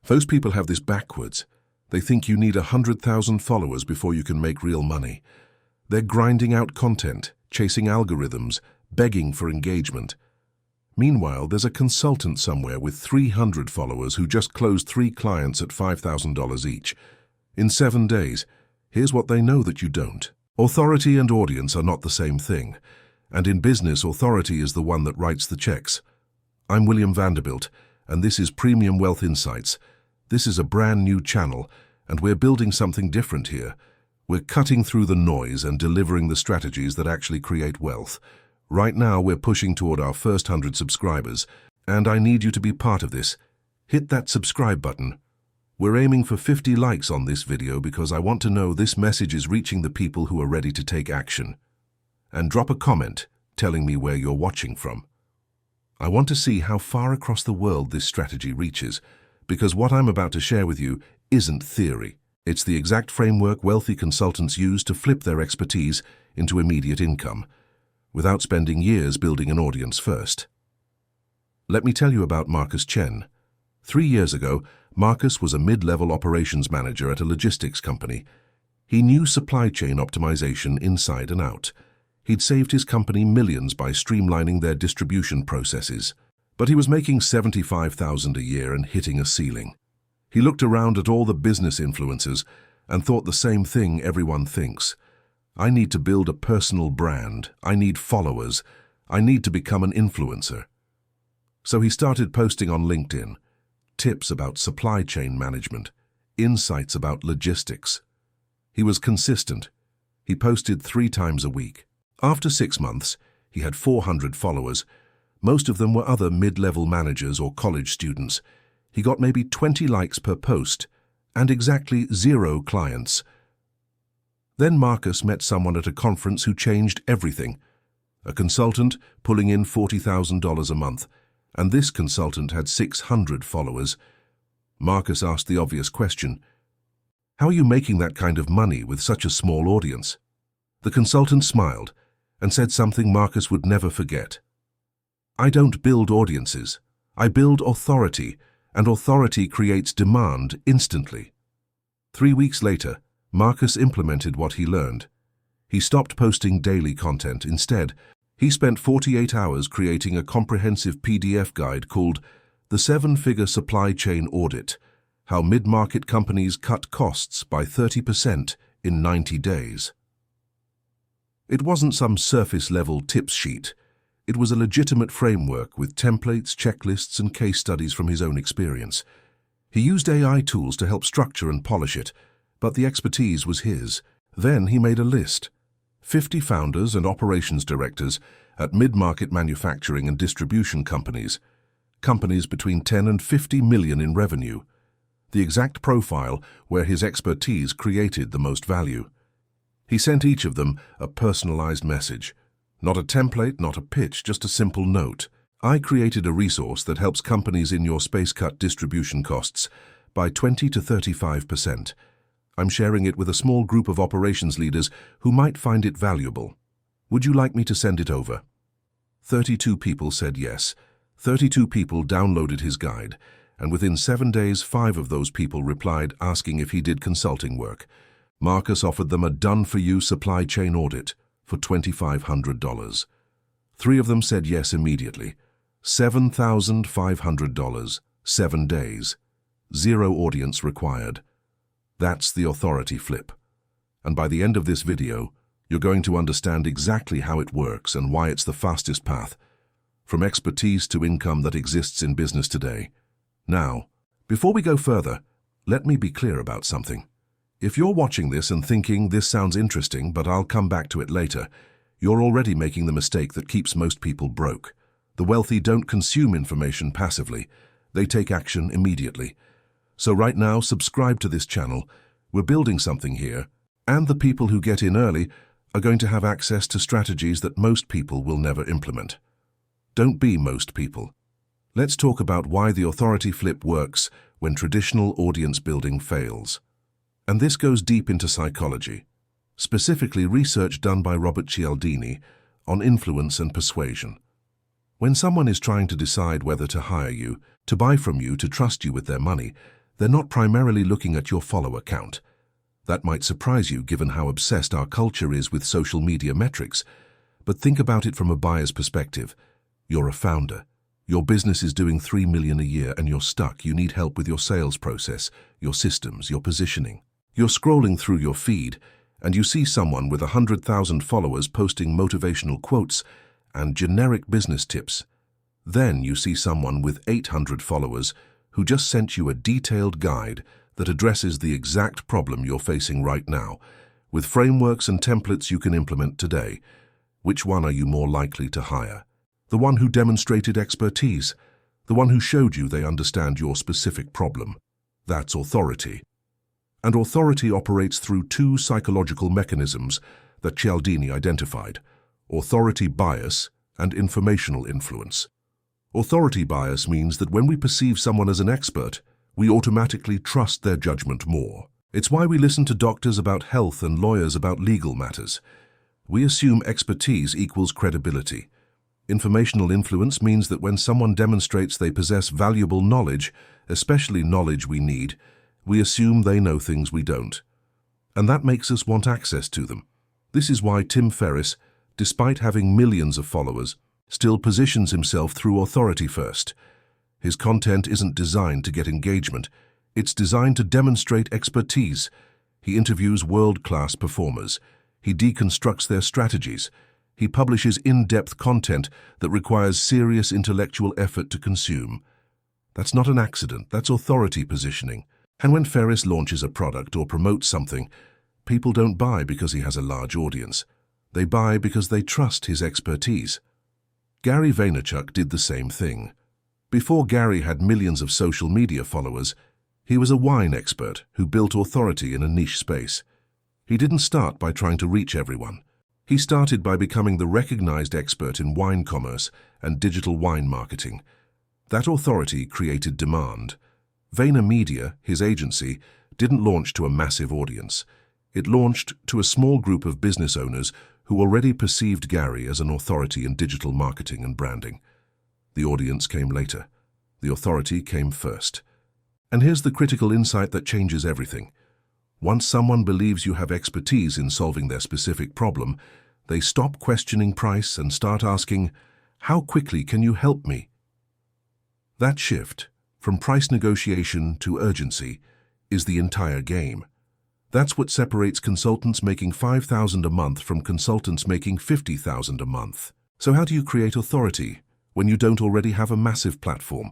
Most people have this backwards. They think you need 100,000 followers before you can make real money. They're grinding out content, chasing algorithms, begging for engagement. Meanwhile, there's a consultant somewhere with 300 followers who just closed 3 clients at $5,000 each. In 7 days. Here's what they know that you don't. Authority and audience are not the same thing. And in business, authority is the one that writes the checks. I'm William Vanderbilt, and this is Premium Wealth Insights. This is a brand new channel, and we're building something different here. We're cutting through the noise and delivering the strategies that actually create wealth. Right now, we're pushing toward our first 100 subscribers, and I need you to be part of this. Hit that subscribe button. We're aiming for 50 likes on this video because I want to know this message is reaching the people who are ready to take action. And drop a comment telling me where you're watching from. I want to see how far across the world this strategy reaches, because what I'm about to share with you isn't theory. It's the exact framework wealthy consultants use to flip their expertise into immediate income, without spending years building an audience first. Let me tell you about Marcus Chen. 3 years ago, Marcus was a mid-level operations manager at a logistics company. He knew supply chain optimization inside and out. He'd saved his company millions by streamlining their distribution processes. But he was making $75,000 a year and hitting a ceiling. He looked around at all the business influencers and thought the same thing everyone thinks. I need to build a personal brand. I need followers. I need to become an influencer. So he started posting on LinkedIn. Tips about supply chain management, insights about logistics. He was consistent. He posted 3 times a week. After 6 months, he had 400 followers. Most of them were other mid-level managers or college students. He got maybe 20 likes per post and exactly 0 clients. Then Marcus met someone at a conference who changed everything. A consultant pulling in $40,000 a month. And this consultant had 600 followers. Marcus asked the obvious question, how are you making that kind of money with such a small audience? The consultant smiled and said something Marcus would never forget. I don't build audiences. I build authority, and authority creates demand instantly. 3 weeks later, Marcus implemented what he learned. He stopped posting daily content. Instead, he spent 48 hours creating a comprehensive PDF guide called The 7-Figure Supply Chain Audit, How Mid-Market Companies Cut Costs by 30% in 90 days. It wasn't some surface-level tips sheet. It was a legitimate framework with templates, checklists, and case studies from his own experience. He used AI tools to help structure and polish it, but the expertise was his. Then he made a list. 50 founders and operations directors at mid-market manufacturing and distribution companies between 10 and 50 million in revenue, the exact profile where his expertise created the most value. He sent each of them a personalized message. Not a template, not a pitch, just a simple note. I created a resource that helps companies in your space cut distribution costs by 20 to 35%. I'm sharing it with a small group of operations leaders who might find it valuable. Would you like me to send it over? 32 people said yes. 32 people downloaded his guide, and within 7 days, 5 of those people replied asking if he did consulting work. Marcus offered them a done-for-you supply chain audit for $2,500. 3 of them said yes immediately. $7,500, 7 days. 0 audience required. That's the authority flip. And by the end of this video, you're going to understand exactly how it works and why it's the fastest path, from expertise to income that exists in business today. Now, before we go further, let me be clear about something. If you're watching this and thinking this sounds interesting, but I'll come back to it later, you're already making the mistake that keeps most people broke. The wealthy don't consume information passively. They take action immediately. So right now, subscribe to this channel. We're building something here, and the people who get in early are going to have access to strategies that most people will never implement. Don't be most people. Let's talk about why the authority flip works when traditional audience building fails. And this goes deep into psychology, specifically research done by Robert Cialdini on influence and persuasion. When someone is trying to decide whether to hire you, to buy from you, to trust you with their money, They're not primarily looking at your follower count. That might surprise you given how obsessed our culture is with social media metrics. But think about it from a buyer's perspective. You're a founder. Your business is doing $3 million a year and you're stuck. You need help with your sales process, your systems, your positioning. You're scrolling through your feed and you see someone with 100,000 followers posting motivational quotes and generic business tips. Then you see someone with 800 followers who just sent you a detailed guide that addresses the exact problem you're facing right now, with frameworks and templates you can implement today. Which one are you more likely to hire? The one who demonstrated expertise, the one who showed you they understand your specific problem. That's authority. And authority operates through two psychological mechanisms that Cialdini identified: authority bias and informational influence. Authority bias means that when we perceive someone as an expert, we automatically trust their judgment more. It's why we listen to doctors about health and lawyers about legal matters. We assume expertise equals credibility. Informational influence means that when someone demonstrates they possess valuable knowledge, especially knowledge we need, we assume they know things we don't. And that makes us want access to them. This is why Tim Ferriss, despite having millions of followers, still positions himself through authority first. His content isn't designed to get engagement. It's designed to demonstrate expertise. He interviews world-class performers. He deconstructs their strategies. He publishes in-depth content that requires serious intellectual effort to consume. That's not an accident, that's authority positioning. And when Ferriss launches a product or promotes something, people don't buy because he has a large audience. They buy because they trust his expertise. Gary Vaynerchuk did the same thing. Before Gary had millions of social media followers, he was a wine expert who built authority in a niche space. He didn't start by trying to reach everyone. He started by becoming the recognized expert in wine commerce and digital wine marketing. That authority created demand. VaynerMedia, his agency, didn't launch to a massive audience. It launched to a small group of business owners who already perceived Gary as an authority in digital marketing and branding. The audience came later. The authority came first. And here's the critical insight that changes everything. Once someone believes you have expertise in solving their specific problem, they stop questioning price and start asking, "How quickly can you help me?" That shift, from price negotiation to urgency, is the entire game. That's what separates consultants making $5,000 a month from consultants making $50,000 a month. So how do you create authority when you don't already have a massive platform?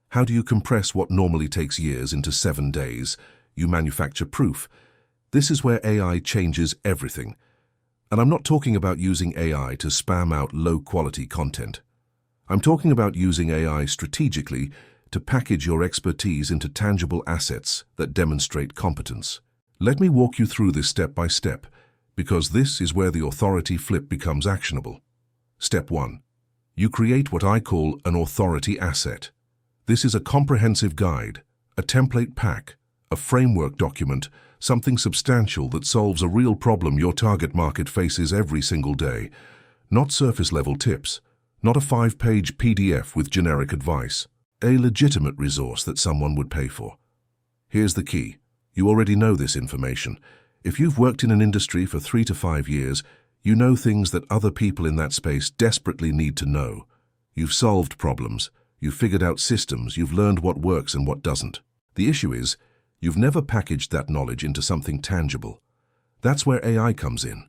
How do you compress what normally takes years into 7 days? You manufacture proof. This is where AI changes everything. And I'm not talking about using AI to spam out low-quality content. I'm talking about using AI strategically to package your expertise into tangible assets that demonstrate competence. Let me walk you through this step by step, because this is where the authority flip becomes actionable. Step 1. You create what I call an authority asset. This is a comprehensive guide, a template pack, a framework document, something substantial that solves a real problem your target market faces every single day. Not surface-level tips, not a 5-page PDF with generic advice. A legitimate resource that someone would pay for. Here's the key. You already know this information. If you've worked in an industry for 3 to 5 years, you know things that other people in that space desperately need to know. You've solved problems. You've figured out systems. You've learned what works and what doesn't. The issue is, you've never packaged that knowledge into something tangible. That's where AI comes in.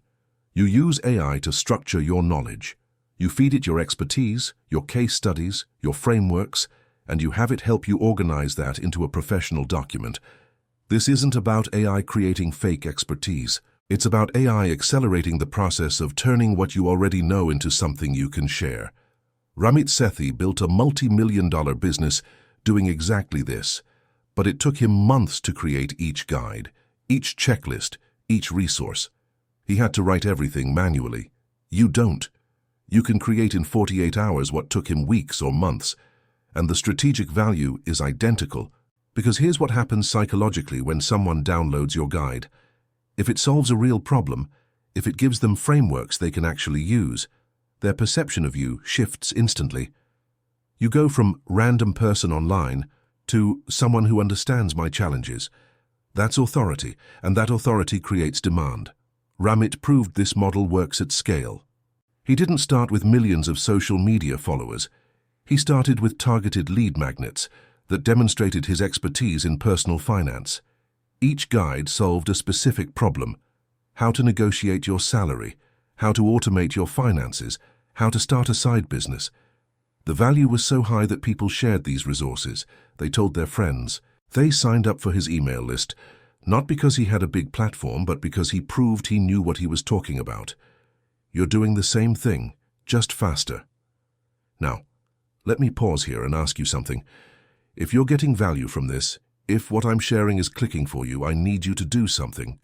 You use AI to structure your knowledge. You feed it your expertise, your case studies, your frameworks, and you have it help you organize that into a professional document. This isn't about AI creating fake expertise. It's about AI accelerating the process of turning what you already know into something you can share. Ramit Sethi built a multi-million-dollar business doing exactly this, but it took him months to create each guide, each checklist, each resource. He had to write everything manually. You don't. You can create in 48 hours what took him weeks or months, and the strategic value is identical, because here's what happens psychologically when someone downloads your guide. If it solves a real problem, if it gives them frameworks they can actually use, their perception of you shifts instantly. You go from random person online to someone who understands my challenges. That's authority, and that authority creates demand. Ramit proved this model works at scale. He didn't start with millions of social media followers. He started with targeted lead magnets that demonstrated his expertise in personal finance. Each guide solved a specific problem: how to negotiate your salary, how to automate your finances, how to start a side business. The value was so high that people shared these resources. They told their friends. They signed up for his email list, not because he had a big platform, but because he proved he knew what he was talking about. You're doing the same thing, just faster. Now, let me pause here and ask you something. If you're getting value from this, if what I'm sharing is clicking for you, I need you to do something.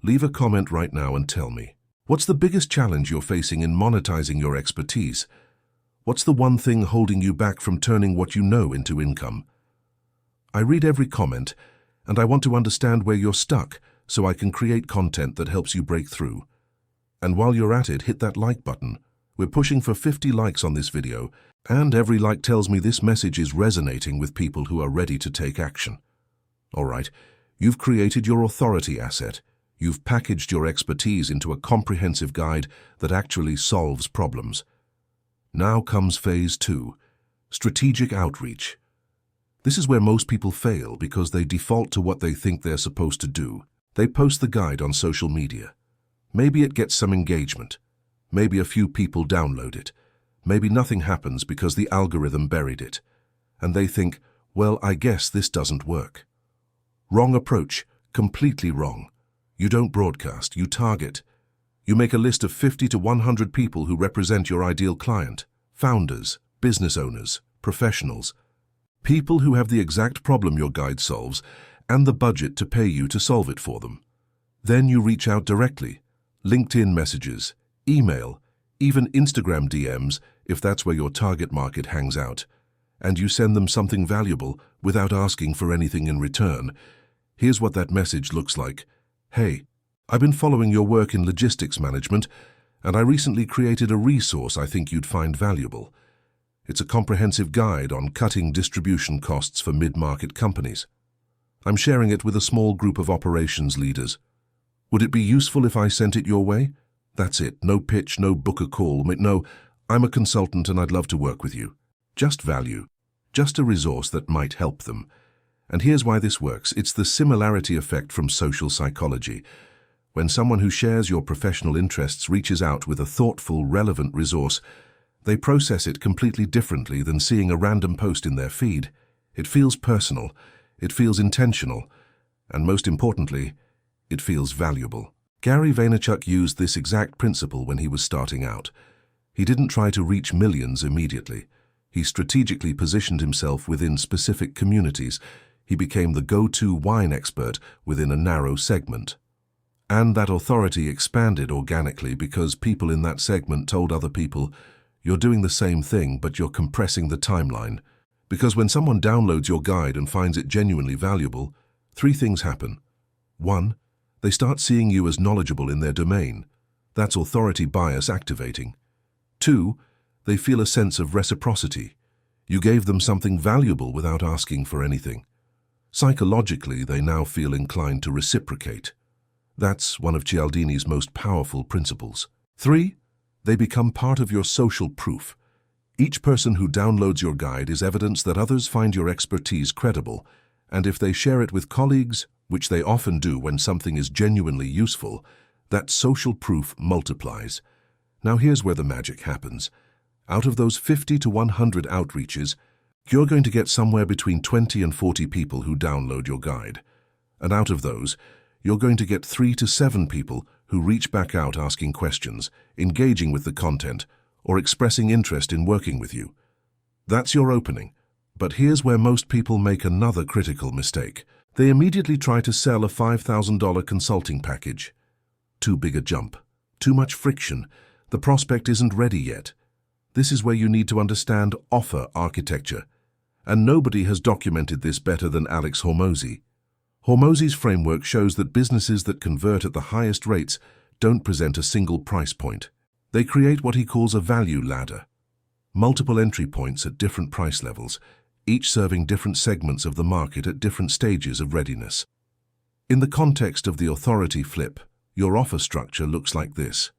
Leave a comment right now and tell me. What's the biggest challenge you're facing in monetizing your expertise? What's the one thing holding you back from turning what you know into income? I read every comment, and I want to understand where you're stuck so I can create content that helps you break through. And while you're at it, hit that like button. We're pushing for 50 likes on this video, and every like tells me this message is resonating with people who are ready to take action. All right, you've created your authority asset. You've packaged your expertise into a comprehensive guide that actually solves problems. Now comes phase 2, strategic outreach. This is where most people fail because they default to what they think they're supposed to do. They post the guide on social media. Maybe it gets some engagement. Maybe a few people download it. Maybe nothing happens because the algorithm buried it. And they think, well, I guess this doesn't work. Wrong approach, completely wrong. You don't broadcast, you target. You make a list of 50 to 100 people who represent your ideal client: founders, business owners, professionals, people who have the exact problem your guide solves and the budget to pay you to solve it for them. Then you reach out directly: LinkedIn messages, email, even Instagram DMs if that's where your target market hangs out. And you send them something valuable without asking for anything in return. Here's what that message looks like. Hey, I've been following your work in logistics management, and I recently created a resource I think you'd find valuable. It's a comprehensive guide on cutting distribution costs for mid-market companies. I'm sharing it with a small group of operations leaders. Would it be useful if I sent it your way? That's it. No pitch, no book a call. No, I'm a consultant and I'd love to work with you. Just value. Just a resource that might help them. And here's why this works. It's the similarity effect from social psychology. When someone who shares your professional interests reaches out with a thoughtful, relevant resource, they process it completely differently than seeing a random post in their feed. It feels personal, it feels intentional, and most importantly, it feels valuable. Gary Vaynerchuk used this exact principle when he was starting out. He didn't try to reach millions immediately. He strategically positioned himself within specific communities. He became the go-to wine expert within a narrow segment. And that authority expanded organically because people in that segment told other people, you're doing the same thing, but you're compressing the timeline. Because when someone downloads your guide and finds it genuinely valuable, 3 things happen. 1, they start seeing you as knowledgeable in their domain. That's authority bias activating. 2, they feel a sense of reciprocity. You gave them something valuable without asking for anything. Psychologically, they now feel inclined to reciprocate. That's one of Cialdini's most powerful principles. 3, they become part of your social proof. Each person who downloads your guide is evidence that others find your expertise credible, and if they share it with colleagues, which they often do when something is genuinely useful, that social proof multiplies. Now here's where the magic happens. Out of those 50 to 100 outreaches, you're going to get somewhere between 20 and 40 people who download your guide. And out of those, you're going to get 3 to 7 people who reach back out asking questions, engaging with the content, or expressing interest in working with you. That's your opening. But here's where most people make another critical mistake. They immediately try to sell a $5,000 consulting package. Too big a jump. Too much friction. The prospect isn't ready yet. This is where you need to understand offer architecture. And nobody has documented this better than Alex Hormozi. Hormozi's framework shows that businesses that convert at the highest rates don't present a single price point. They create what he calls a value ladder. Multiple entry points at different price levels, each serving different segments of the market at different stages of readiness. In the context of the authority flip, your offer structure looks like this.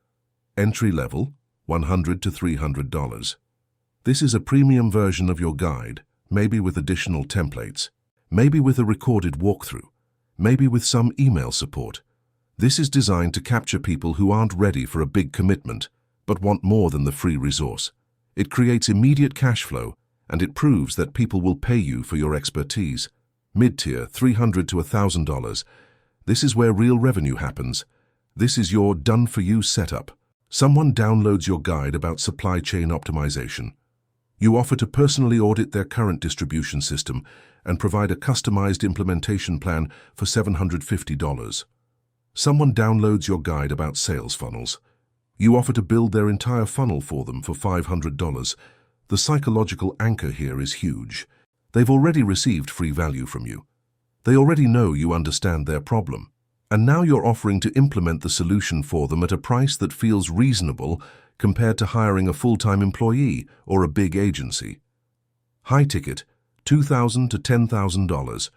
Entry level, $100 to $300. This is a premium version of your guide, maybe with additional templates, maybe with a recorded walkthrough, maybe with some email support. This is designed to capture people who aren't ready for a big commitment, but want more than the free resource. It creates immediate cash flow, and it proves that people will pay you for your expertise. Mid-tier, $300 to $1,000. This is where real revenue happens. This is your done-for-you setup. Someone downloads your guide about supply chain optimization. You offer to personally audit their current distribution system and provide a customized implementation plan for $750. Someone downloads your guide about sales funnels. You offer to build their entire funnel for them for $500. The psychological anchor here is huge. They've already received free value from you. They already know you understand their problem. And now you're offering to implement the solution for them at a price that feels reasonable compared to hiring a full-time employee or a big agency. High ticket, $2,000 to $10,000.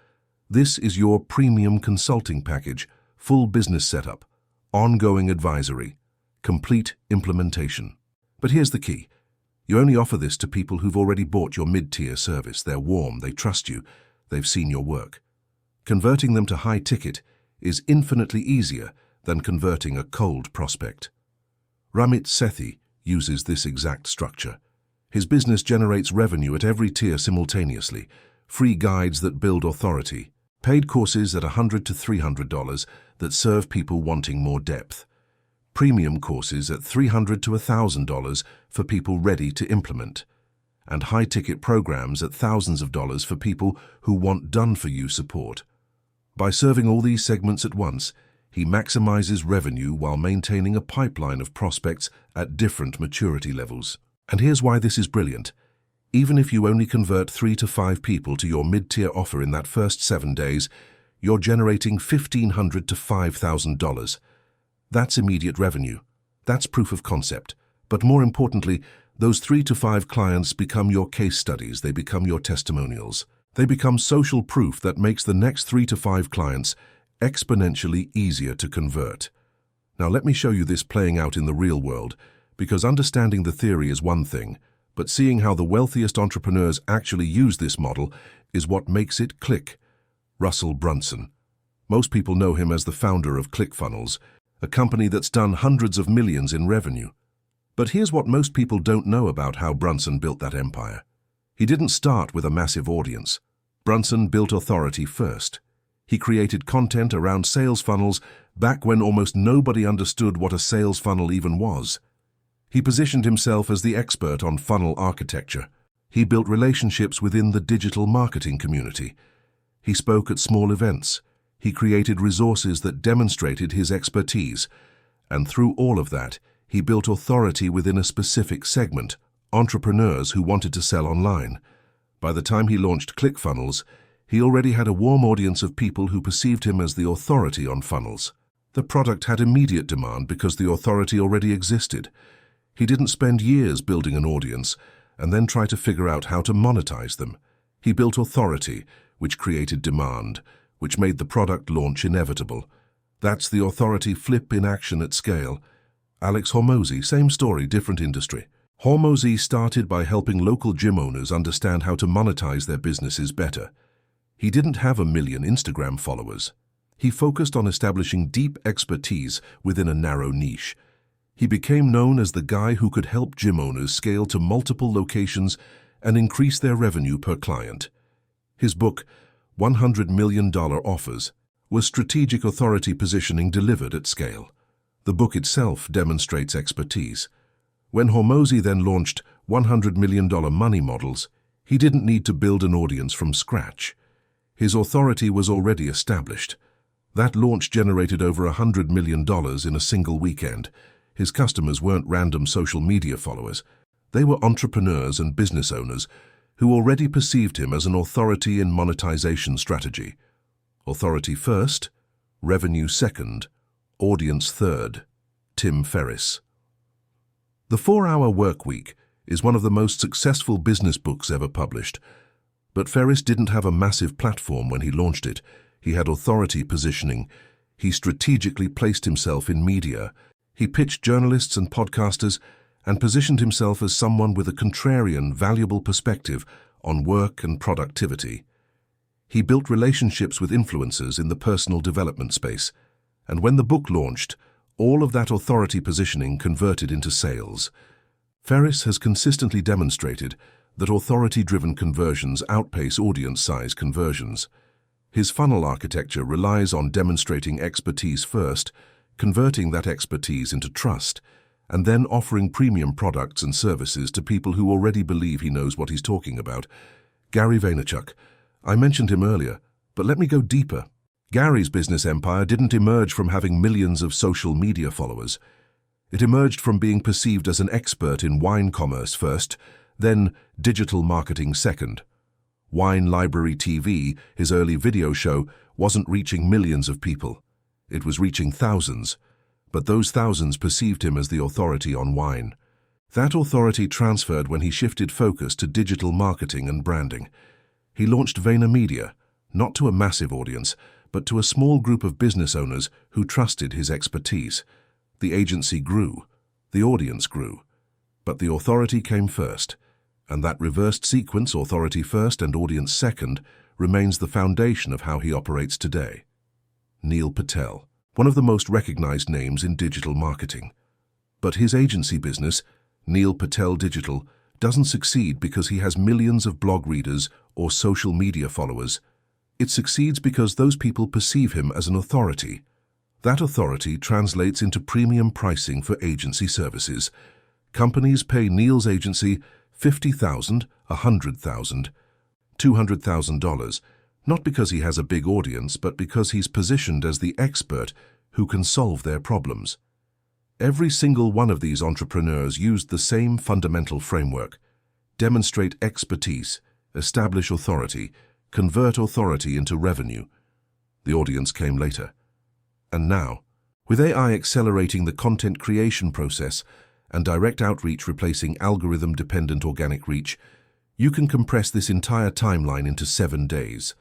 This is your premium consulting package, full business setup, ongoing advisory, complete implementation. But here's the key. You only offer this to people who've already bought your mid-tier service. They're warm, they trust you, they've seen your work. Converting them to high ticket is infinitely easier than converting a cold prospect. Ramit Sethi uses this exact structure. His business generates revenue at every tier simultaneously, free guides that build authority, paid courses at $100 to $300 that serve people wanting more depth, premium courses at $300 to $1,000 for people ready to implement, and high-ticket programs at thousands of dollars for people who want done-for-you support. By serving all these segments at once, he maximizes revenue while maintaining a pipeline of prospects at different maturity levels. And here's why this is brilliant. Even if you only convert 3 to 5 people to your mid-tier offer in that first 7 days, you're generating $1,500 to $5,000. That's immediate revenue. That's proof of concept. But more importantly, those 3 to 5 clients become your case studies. They become your testimonials. They become social proof that makes the next 3 to 5 clients exponentially easier to convert. Now let me show you this playing out in the real world, because understanding the theory is one thing, but seeing how the wealthiest entrepreneurs actually use this model is what makes it click. Russell Brunson. Most people know him as the founder of ClickFunnels, a company that's done hundreds of millions in revenue. But here's what most people don't know about how Brunson built that empire. He didn't start with a massive audience. Brunson built authority first. He created content around sales funnels back when almost nobody understood what a sales funnel even was. He positioned himself as the expert on funnel architecture. He built relationships within the digital marketing community. He spoke at small events. He created resources that demonstrated his expertise. And through all of that, he built authority within a specific segment, entrepreneurs who wanted to sell online. By the time he launched ClickFunnels, he already had a warm audience of people who perceived him as the authority on funnels. The product had immediate demand because the authority already existed. He didn't spend years building an audience and then try to figure out how to monetize them. He built authority, which created demand, which made the product launch inevitable. That's the authority flip in action at scale. Alex Hormozi, same story, different industry. Hormozi started by helping local gym owners understand how to monetize their businesses better. He didn't have 1 million Instagram followers. He focused on establishing deep expertise within a narrow niche. He became known as the guy who could help gym owners scale to multiple locations and increase their revenue per client. His book, $100 Million Offers, was strategic authority positioning delivered at scale. The book itself demonstrates expertise. When Hormozi then launched $100 million money models, he didn't need to build an audience from scratch. His authority was already established. That launch generated over $100 million in a single weekend. His customers weren't random social media followers. They were entrepreneurs and business owners who already perceived him as an authority in monetization strategy. Authority first, revenue second, audience third. Tim Ferriss. The 4-Hour Workweek is one of the most successful business books ever published. But Ferriss didn't have a massive platform when he launched it. He had authority positioning. He strategically placed himself in media. He pitched journalists and podcasters and positioned himself as someone with a contrarian, valuable perspective on work and productivity. He built relationships with influencers in the personal development space. And when the book launched, all of that authority positioning converted into sales. Ferriss has consistently demonstrated that authority-driven conversions outpace audience size conversions. His funnel architecture relies on demonstrating expertise first, converting that expertise into trust, and then offering premium products and services to people who already believe he knows what he's talking about. Gary Vaynerchuk. I mentioned him earlier, but let me go deeper. Gary's business empire didn't emerge from having millions of social media followers. It emerged from being perceived as an expert in wine commerce first, then digital marketing second. Wine Library TV, his early video show, wasn't reaching millions of people. It was reaching thousands, but those thousands perceived him as the authority on wine. That authority transferred when he shifted focus to digital marketing and branding. He launched VaynerMedia, not to a massive audience, but to a small group of business owners who trusted his expertise. The agency grew, the audience grew, but the authority came first, and that reversed sequence, authority first and audience second, remains the foundation of how he operates today. Neil Patel, one of the most recognized names in digital marketing. But his agency business, Neil Patel Digital, doesn't succeed because he has millions of blog readers or social media followers. It succeeds because those people perceive him as an authority. That authority translates into premium pricing for agency services. Companies pay Neil's agency $50,000, $100,000, $200,000, not because he has a big audience, but because he's positioned as the expert who can solve their problems. Every single one of these entrepreneurs used the same fundamental framework: demonstrate expertise, establish authority, convert authority into revenue. The audience came later. And now, with AI accelerating the content creation process and direct outreach replacing algorithm-dependent organic reach, you can compress this entire timeline into 7 days.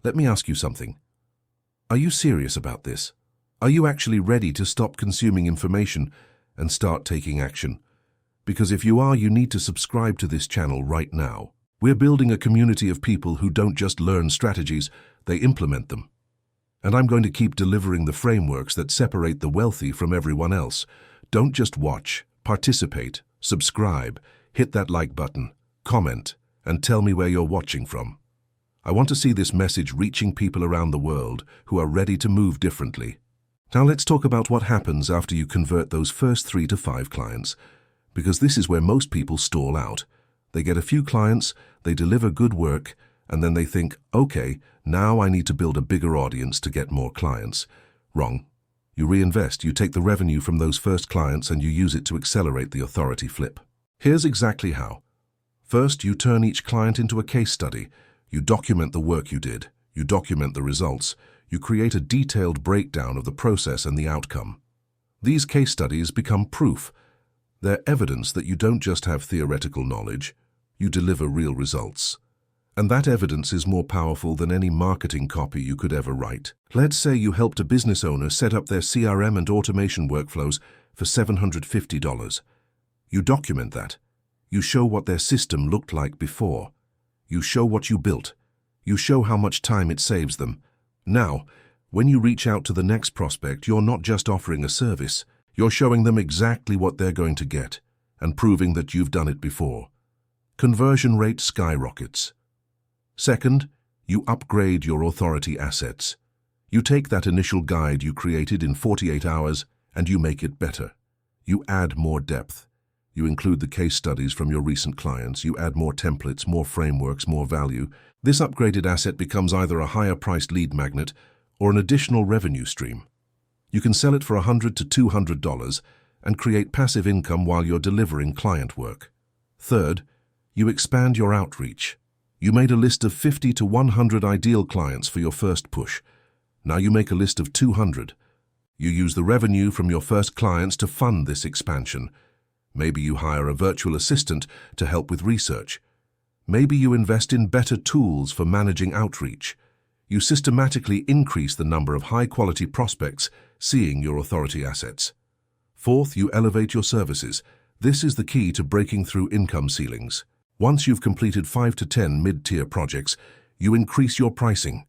Let me ask you something. Are you serious about this? Are you actually ready to stop consuming information and start taking action? Because if you are, you need to subscribe to this channel right now. We're building a community of people who don't just learn strategies, they implement them. And I'm going to keep delivering the frameworks that separate the wealthy from everyone else. Don't just watch, participate, subscribe, hit that like button, comment, and tell me where you're watching from. I want to see this message reaching people around the world who are ready to move differently. Now let's talk about what happens after you convert those first 3 to 5 clients, because this is where most people stall out. They get a few clients, they deliver good work, and then they think, okay, now I need to build a bigger audience to get more clients. Wrong. You reinvest, you take the revenue from those first clients and you use it to accelerate the authority flip. Here's exactly how. First, you turn each client into a case study. You document the work you did. You document the results. You create a detailed breakdown of the process and the outcome. These case studies become proof. They're evidence that you don't just have theoretical knowledge, you deliver real results. And that evidence is more powerful than any marketing copy you could ever write. Let's say you helped a business owner set up their CRM and automation workflows for $750. You document that. You show what their system looked like before. You show what you built. You show how much time it saves them. Now, when you reach out to the next prospect, you're not just offering a service. You're showing them exactly what they're going to get and proving that you've done it before. Conversion rate skyrockets. Second, you upgrade your authority assets. You take that initial guide you created in 48 hours and you make it better. You add more depth. You include the case studies from your recent clients. You add more templates, more frameworks, more value. This upgraded asset becomes either a higher-priced lead magnet or an additional revenue stream. You can sell it for $100 to $200 and create passive income while you're delivering client work. Third, you expand your outreach. You made a list of 50 to 100 ideal clients for your first push. Now you make a list of 200. You use the revenue from your first clients to fund this expansion. Maybe you hire a virtual assistant to help with research. Maybe you invest in better tools for managing outreach. You systematically increase the number of high-quality prospects seeing your authority assets. Fourth, you elevate your services. This is the key to breaking through income ceilings. Once you've completed 5 to 10 mid-tier projects, you increase your pricing.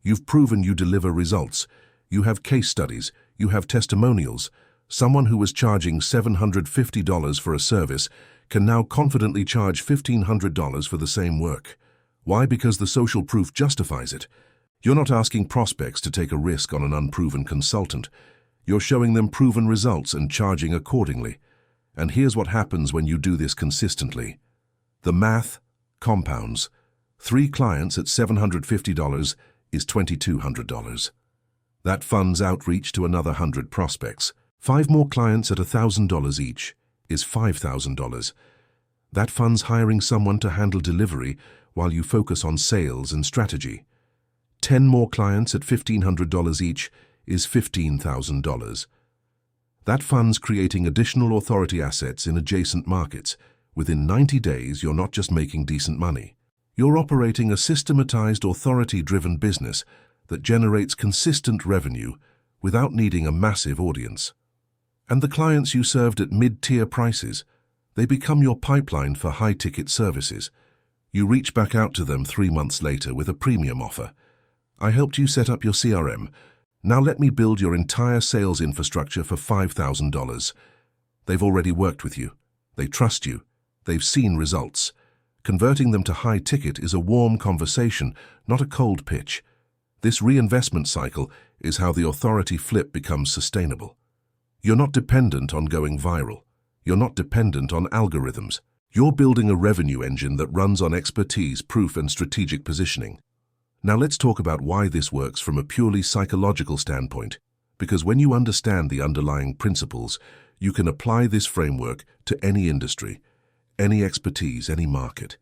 You've proven you deliver results. You have case studies. You have testimonials. Someone who was charging $750 for a service can now confidently charge $1,500 for the same work. Why? Because the social proof justifies it. You're not asking prospects to take a risk on an unproven consultant. You're showing them proven results and charging accordingly. And here's what happens when you do this consistently. The math compounds. 3 clients at $750 is $2,200. That funds outreach to another 100 prospects. 5 more clients at $1,000 each is $5,000. That funds hiring someone to handle delivery while you focus on sales and strategy. 10 more clients at $1,500 each is $15,000. That funds creating additional authority assets in adjacent markets. Within 90 days, you're not just making decent money. You're operating a systematized, authority-driven business that generates consistent revenue without needing a massive audience. And the clients you served at mid-tier prices, they become your pipeline for high-ticket services. You reach back out to them 3 months later with a premium offer. I helped you set up your CRM. Now let me build your entire sales infrastructure for $5,000. They've already worked with you. They trust you. They've seen results. Converting them to high ticket is a warm conversation, not a cold pitch. This reinvestment cycle is how the authority flip becomes sustainable. You're not dependent on going viral. You're not dependent on algorithms. You're building a revenue engine that runs on expertise, proof, and strategic positioning. Now let's talk about why this works from a purely psychological standpoint, because when you understand the underlying principles, you can apply this framework to any industry, any expertise, any market.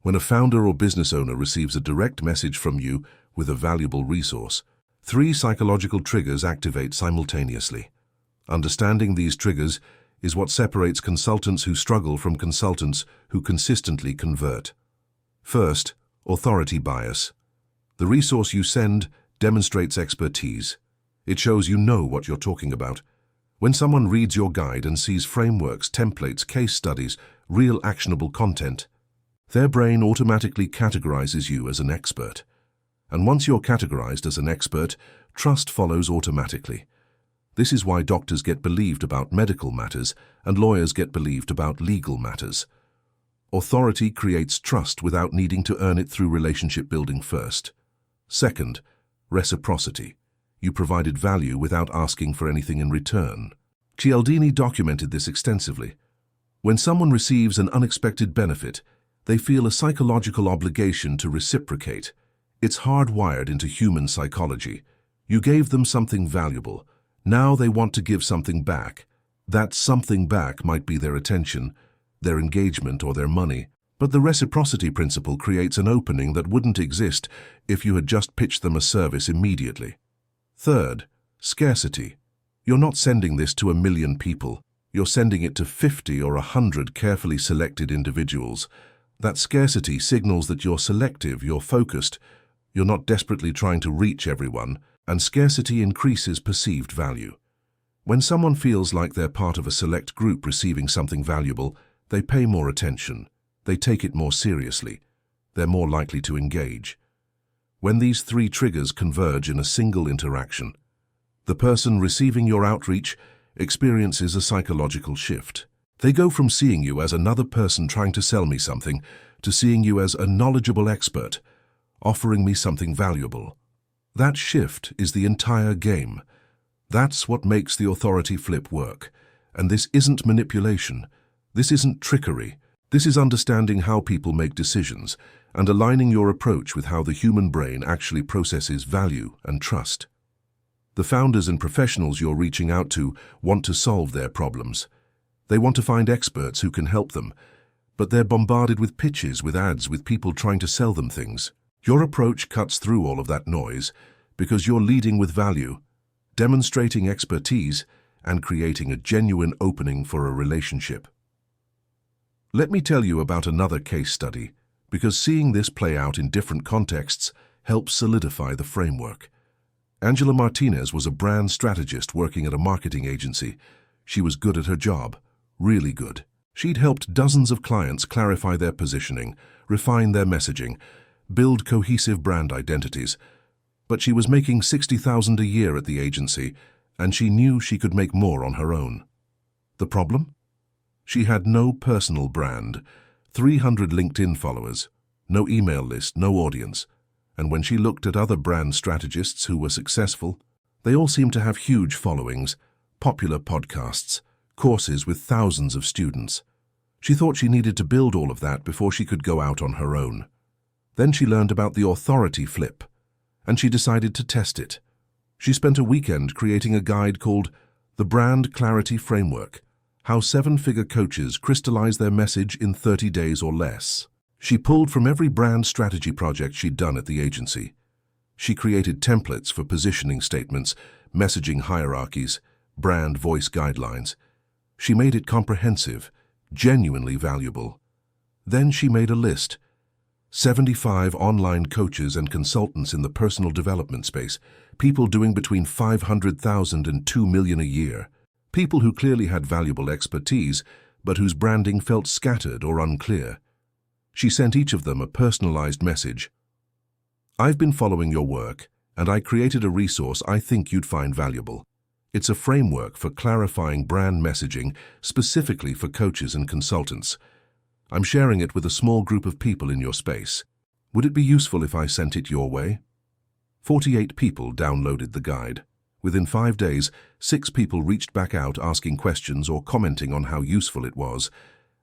When a founder or business owner receives a direct message from you with a valuable resource, 3 psychological triggers activate simultaneously. Understanding these triggers is what separates consultants who struggle from consultants who consistently convert. First, authority bias. The resource you send demonstrates expertise. It shows you know what you're talking about. When someone reads your guide and sees frameworks, templates, case studies, real actionable content, their brain automatically categorizes you as an expert. And once you're categorized as an expert, trust follows automatically. This is why doctors get believed about medical matters and lawyers get believed about legal matters. Authority creates trust without needing to earn it through relationship building first. Second, reciprocity. You provided value without asking for anything in return. Cialdini documented this extensively. When someone receives an unexpected benefit, they feel a psychological obligation to reciprocate. It's hardwired into human psychology. You gave them something valuable. Now they want to give something back. That something back might be their attention, their engagement, or their money. But the reciprocity principle creates an opening that wouldn't exist if you had just pitched them a service immediately. Third, scarcity. You're not sending this to 1 million people. You're sending it to 50 or 100 carefully selected individuals. That scarcity signals that you're selective, you're focused. You're not desperately trying to reach everyone, and scarcity increases perceived value. When someone feels like they're part of a select group receiving something valuable, they pay more attention. They take it more seriously. They're more likely to engage. When these 3 triggers converge in a single interaction, the person receiving your outreach experiences a psychological shift. They go from seeing you as another person trying to sell me something to seeing you as a knowledgeable expert, offering me something valuable. That shift is the entire game. That's what makes the authority flip work. And this isn't manipulation. This isn't trickery. This is understanding how people make decisions and aligning your approach with how the human brain actually processes value and trust. The founders and professionals you're reaching out to want to solve their problems. They want to find experts who can help them, but they're bombarded with pitches, with ads, with people trying to sell them things. Your approach cuts through all of that noise because you're leading with value, demonstrating expertise, and creating a genuine opening for a relationship. Let me tell you about another case study, because seeing this play out in different contexts helps solidify the framework. Angela Martinez was a brand strategist working at a marketing agency. She was good at her job, really good. She'd helped dozens of clients clarify their positioning, refine their messaging, build cohesive brand identities. But she was making $60,000 a year at the agency, and she knew she could make more on her own. The problem? She had no personal brand, 300 LinkedIn followers, no email list, no audience. And when she looked at other brand strategists who were successful, they all seemed to have huge followings, popular podcasts, courses with thousands of students. She thought she needed to build all of that before she could go out on her own. Then she learned about the authority flip, and she decided to test it. She spent a weekend creating a guide called The Brand Clarity Framework, How 7-Figure Coaches Crystallize Their Message in 30 Days or Less. She pulled from every brand strategy project she'd done at the agency. She created templates for positioning statements, messaging hierarchies, brand voice guidelines. She made it comprehensive, genuinely valuable. Then she made a list. 75 online coaches and consultants in the personal development space, people doing between $500,000 and $2 million a year. People who clearly had valuable expertise, but whose branding felt scattered or unclear. She sent each of them a personalized message. I've been following your work, and I created a resource I think you'd find valuable. It's a framework for clarifying brand messaging specifically for coaches and consultants. I'm sharing it with a small group of people in your space. Would it be useful if I sent it your way? 48 people downloaded the guide. Within 5 days, 6 people reached back out asking questions or commenting on how useful it was.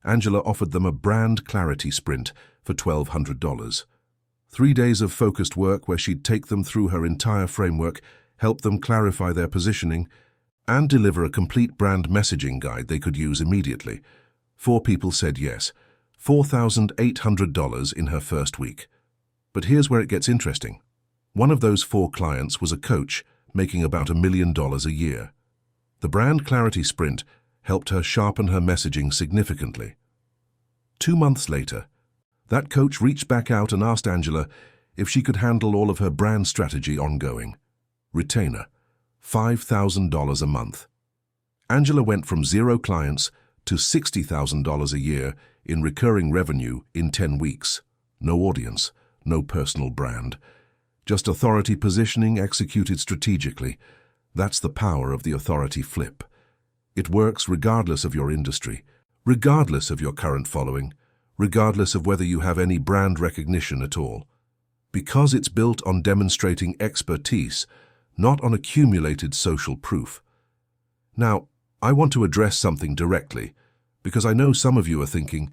Angela offered them a brand clarity sprint for $1,200. 3 days of focused work where she'd take them through her entire framework, help them clarify their positioning, and deliver a complete brand messaging guide they could use immediately. 4 people said yes. $4,800 in her first week. But here's where it gets interesting. One of those 4 clients was a coach making about $1 million a year. The brand clarity sprint helped her sharpen her messaging significantly. 2 months later, that coach reached back out and asked Angela if she could handle all of her brand strategy ongoing. Retainer, $5,000 a month. Angela went from 0 clients to $60,000 a year in recurring revenue in 10 weeks. No audience, no personal brand. Just authority positioning executed strategically. That's the power of the authority flip. It works regardless of your industry, regardless of your current following, regardless of whether you have any brand recognition at all. Because it's built on demonstrating expertise, not on accumulated social proof. Now, I want to address something directly, because I know some of you are thinking,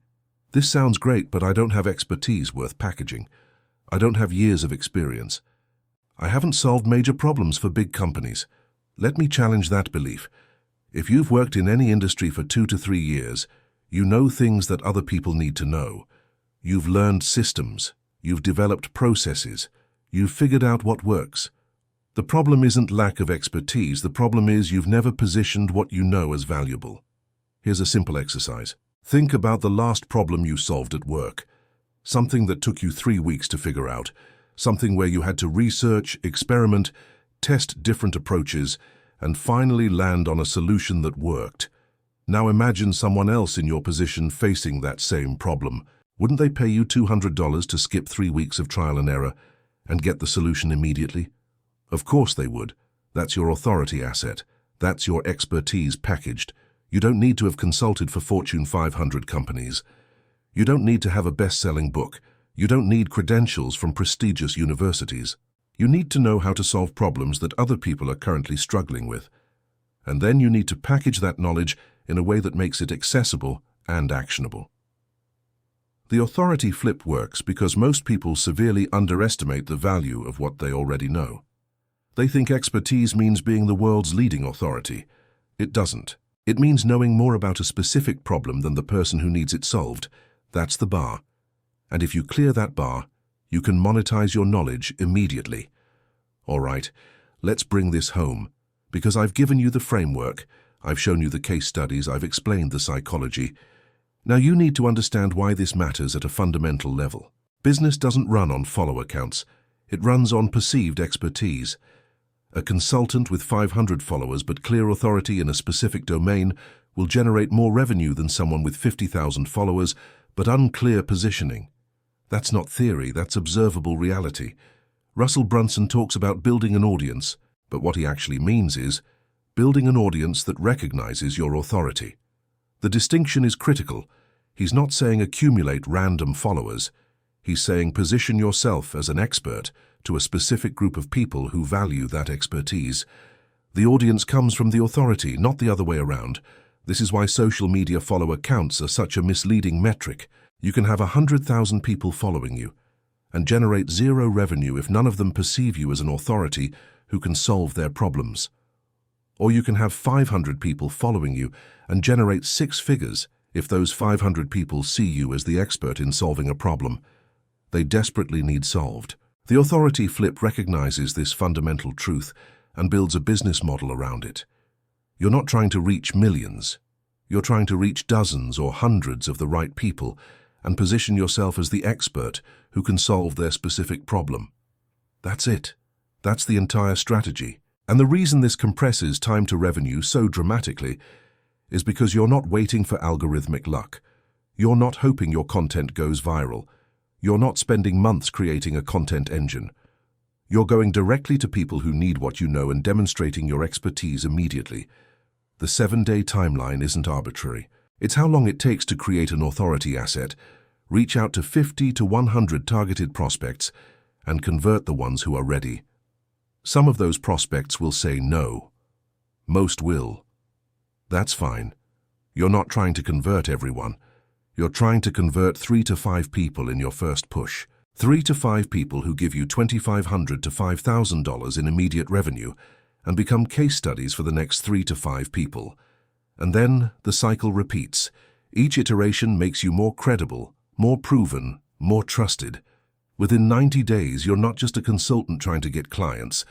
this sounds great, but I don't have expertise worth packaging. I don't have years of experience. I haven't solved major problems for big companies. Let me challenge that belief. If you've worked in any industry for 2 to 3 years, you know things that other people need to know. You've learned systems. You've developed processes. You've figured out what works. The problem isn't lack of expertise. The problem is you've never positioned what you know as valuable. Here's a simple exercise. Think about the last problem you solved at work. Something that took you 3 weeks to figure out. Something where you had to research, experiment, test different approaches, and finally land on a solution that worked. Now imagine someone else in your position facing that same problem. Wouldn't they pay you $200 to skip 3 weeks of trial and error and get the solution immediately? Of course they would. That's your authority asset. That's your expertise packaged. You don't need to have consulted for Fortune 500 companies. You don't need to have a best-selling book. You don't need credentials from prestigious universities. You need to know how to solve problems that other people are currently struggling with. And then you need to package that knowledge in a way that makes it accessible and actionable. The authority flip works because most people severely underestimate the value of what they already know. They think expertise means being the world's leading authority. It doesn't. It means knowing more about a specific problem than the person who needs it solved. That's the bar. And if you clear that bar, you can monetize your knowledge immediately. All right, let's bring this home. Because I've given you the framework, I've shown you the case studies, I've explained the psychology. Now you need to understand why this matters at a fundamental level. Business doesn't run on follower counts. It runs on perceived expertise. A consultant with 500 followers but clear authority in a specific domain will generate more revenue than someone with 50,000 followers but unclear positioning. That's not theory, that's observable reality. Russell Brunson talks about building an audience, but what he actually means is building an audience that recognizes your authority. The distinction is critical. He's not saying accumulate random followers. He's saying position yourself as an expert to a specific group of people who value that expertise. The audience comes from the authority, not the other way around. This is why social media follower counts are such a misleading metric. You can have 100,000 people following you and generate zero revenue if none of them perceive you as an authority who can solve their problems. Or you can have 500 people following you and generate 6 figures if those 500 people see you as the expert in solving a problem they desperately need solved. The authority flip recognizes this fundamental truth and builds a business model around it. You're not trying to reach millions. You're trying to reach dozens or hundreds of the right people and position yourself as the expert who can solve their specific problem. That's it. That's the entire strategy. And the reason this compresses time to revenue so dramatically is because you're not waiting for algorithmic luck. You're not hoping your content goes viral. You're not spending months creating a content engine. You're going directly to people who need what you know and demonstrating your expertise immediately. The 7-day timeline isn't arbitrary. It's how long it takes to create an authority asset, reach out to 50 to 100 targeted prospects, and convert the ones who are ready. Some of those prospects will say no. Most will. That's fine. You're not trying to convert everyone. You're trying to convert 3 to 5 people in your first push. 3 to 5 people who give you $2,500 to $5,000 in immediate revenue and become case studies for the next 3 to 5 people. And then the cycle repeats. Each iteration makes you more credible, more proven, more trusted. Within 90 days, you're not just a consultant trying to get clients.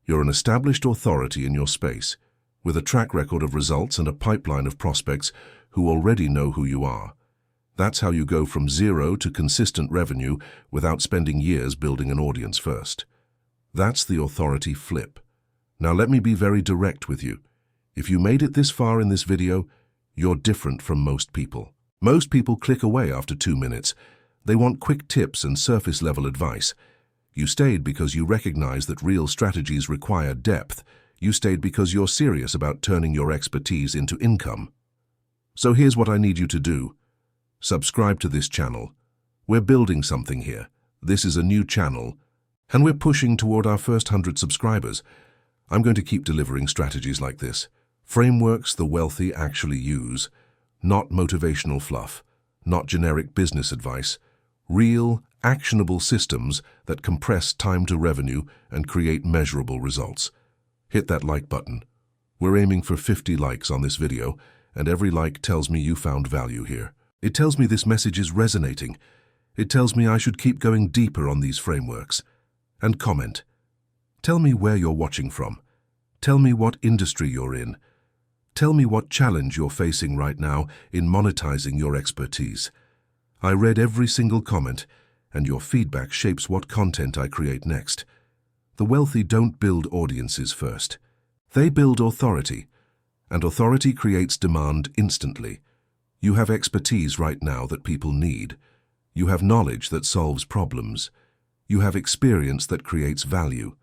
You're an established authority in your space, with a track record of results and a pipeline of prospects who already know who you are. That's how you go from zero to consistent revenue without spending years building an audience first. That's the authority flip. Now let me be very direct with you. If you made it this far in this video, you're different from most people. Most people click away after 2 minutes. They want quick tips and surface-level advice. You stayed because you recognize that real strategies require depth. You stayed because you're serious about turning your expertise into income. So here's what I need you to do. Subscribe to this channel. We're building something here. This is a new channel, and we're pushing toward our first 100 subscribers. I'm going to keep delivering strategies like this. Frameworks the wealthy actually use. Not motivational fluff. Not generic business advice. Real, actionable systems that compress time to revenue and create measurable results. Hit that like button. We're aiming for 50 likes on this video, and every like tells me you found value here. It tells me this message is resonating. It tells me I should keep going deeper on these frameworks. And comment. Tell me where you're watching from. Tell me what industry you're in. Tell me what challenge you're facing right now in monetizing your expertise. I read every single comment, and your feedback shapes what content I create next. The wealthy don't build audiences first. They build authority, and authority creates demand instantly. You have expertise right now that people need. You have knowledge that solves problems. You have experience that creates value.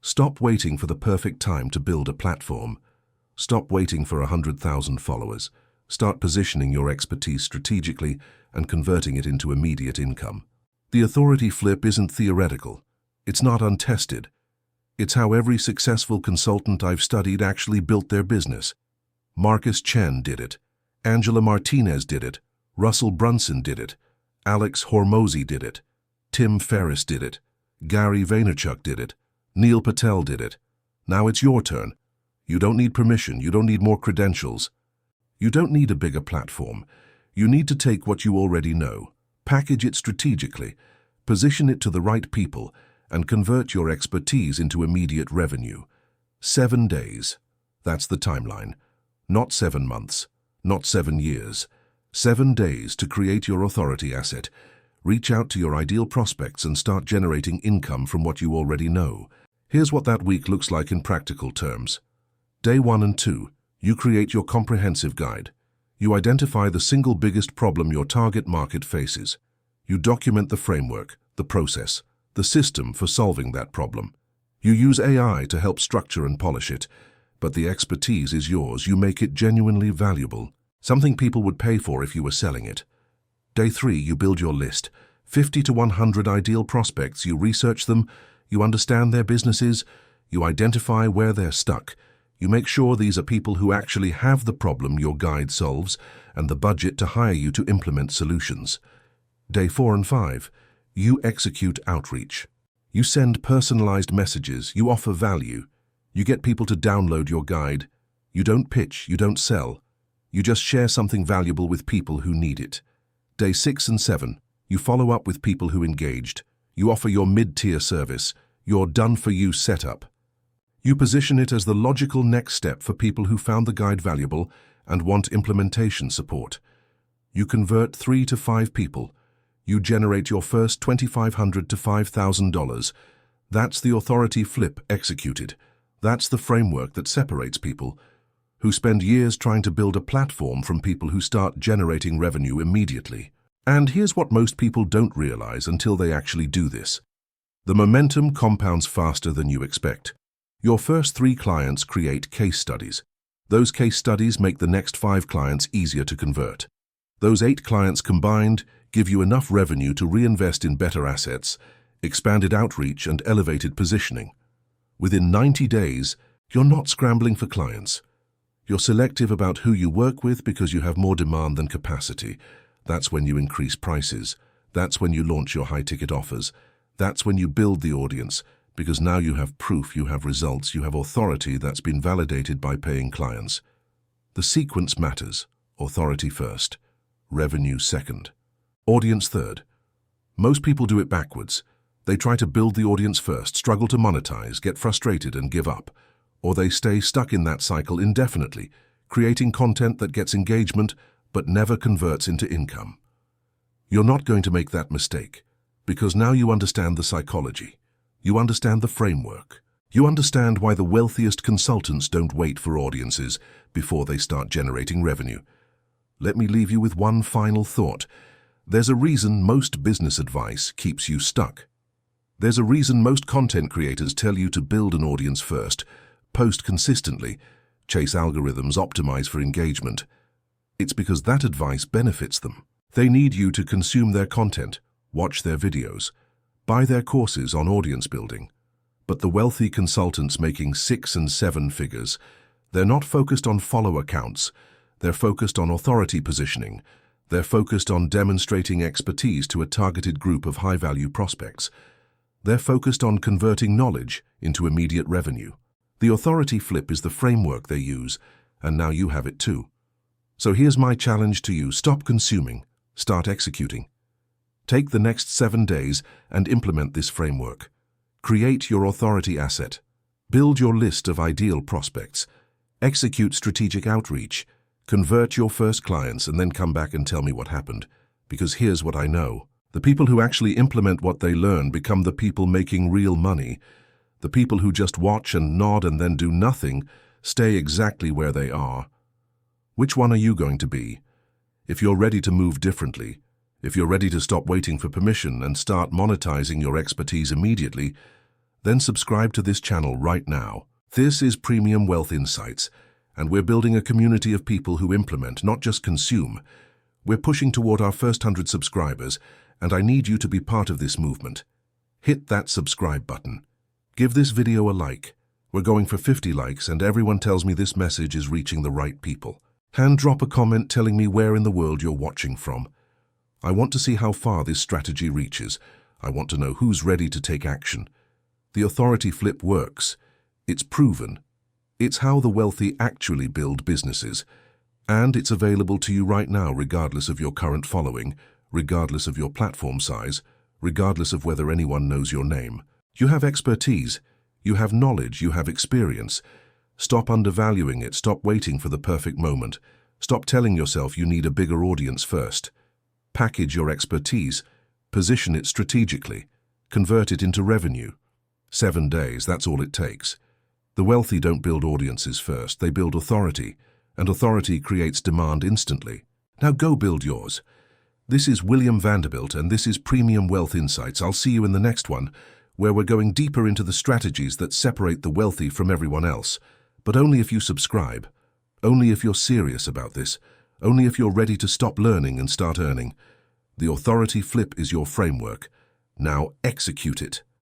Stop waiting for the perfect time to build a platform. Stop waiting for 100,000 followers. Start positioning your expertise strategically and converting it into immediate income. The authority flip isn't theoretical. It's not untested. It's how every successful consultant I've studied actually built their business. Marcus Chen did it. Angela Martinez did it. Russell Brunson did it. Alex Hormozi did it. Tim Ferriss did it. Gary Vaynerchuk did it. Neil Patel did it. Now it's your turn. You don't need permission. You don't need more credentials. You don't need a bigger platform. You need to take what you already know, package it strategically, position it to the right people, and convert your expertise into immediate revenue. 7 days. That's the timeline. Not 7 months. Not 7 years. 7 days to create your authority asset, Reach out to your ideal prospects and start generating income from what you already know. Here's what that week looks like in practical terms. Day 1 and 2, you create your comprehensive guide. You identify the single biggest problem your target market faces. You document the framework, the process, the system for solving that problem. You use AI to help structure and polish it, but the expertise is yours. You make it genuinely valuable, something people would pay for if you were selling it. Day 3, you build your list. 50 to 100 ideal prospects. You research them, you understand their businesses, you identify where they're stuck. You make sure these are people who actually have the problem your guide solves and the budget to hire you to implement solutions. Day 4 and 5, you execute outreach. You send personalized messages, you offer value. You get people to download your guide. You don't pitch, you don't sell. You just share something valuable with people who need it. Day 6 and 7, you follow up with people who engaged. You offer your mid-tier service, your done-for-you setup. You position it as the logical next step for people who found the guide valuable and want implementation support. You convert 3 to 5 people. You generate your first $2,500 to $5,000. That's the authority flip executed. That's the framework that separates people who spend years trying to build a platform from people who start generating revenue immediately. And here's what most people don't realize until they actually do this. The momentum compounds faster than you expect. Your first 3 clients create case studies. Those case studies make the next 5 clients easier to convert. Those 8 clients combined give you enough revenue to reinvest in better assets, expanded outreach, and elevated positioning. Within 90 days, you're not scrambling for clients. You're selective about who you work with because you have more demand than capacity. That's when you increase prices. That's when you launch your high-ticket offers. That's when you build the audience, because now you have proof, you have results, you have authority that's been validated by paying clients. The sequence matters. Authority first, revenue second, audience third. Most people do it backwards. They try to build the audience first, struggle to monetize, get frustrated and give up. Or they stay stuck in that cycle indefinitely, creating content that gets engagement but never converts into income. You're not going to make that mistake, because now you understand the psychology. You understand the framework. You understand why the wealthiest consultants don't wait for audiences before they start generating revenue. Let me leave you with one final thought. There's a reason most business advice keeps you stuck. There's a reason most content creators tell you to build an audience first, post consistently, chase algorithms, optimize for engagement. It's because that advice benefits them. They need you to consume their content, watch their videos, buy their courses on audience building. But the wealthy consultants making 6 and 7 figures, they're not focused on follower counts. They're focused on authority positioning. They're focused on demonstrating expertise to a targeted group of high-value prospects. They're focused on converting knowledge into immediate revenue. The authority flip is the framework they use, and now you have it too. So here's my challenge to you. Stop consuming. Start executing. Take the next 7 days and implement this framework. Create your authority asset. Build your list of ideal prospects. Execute strategic outreach. Convert your first clients and then come back and tell me what happened. Because here's what I know. The people who actually implement what they learn become the people making real money. The people who just watch and nod and then do nothing stay exactly where they are. Which one are you going to be? If you're ready to move differently, if you're ready to stop waiting for permission and start monetizing your expertise immediately, then subscribe to this channel right now. This is Premium Wealth Insights, and we're building a community of people who implement, not just consume. We're pushing toward our first 100 subscribers, and I need you to be part of this movement. Hit that subscribe button. Give this video a like. We're going for 50 likes, and everyone tells me this message is reaching the right people. Hand drop a comment telling me where in the world you're watching from. I want to see how far this strategy reaches. I want to know who's ready to take action. The authority flip works. It's proven. It's how the wealthy actually build businesses. And it's available to you right now regardless of your current following, regardless of your platform size, regardless of whether anyone knows your name. You have expertise. You have knowledge. You have experience. Stop undervaluing it. Stop waiting for the perfect moment. Stop telling yourself you need a bigger audience first. Package your expertise, Position it strategically. Convert it into revenue. 7 days, that's all it takes. The wealthy don't build audiences first, they build authority, and authority creates demand instantly. Now go build yours. This is William Vanderbilt, and this is Premium Wealth Insights. I'll see you in the next one, where we're going deeper into the strategies that separate the wealthy from everyone else. But only if you subscribe. Only if you're serious about this. Only if you're ready to stop learning and start earning. The authority flip is your framework. Now execute it.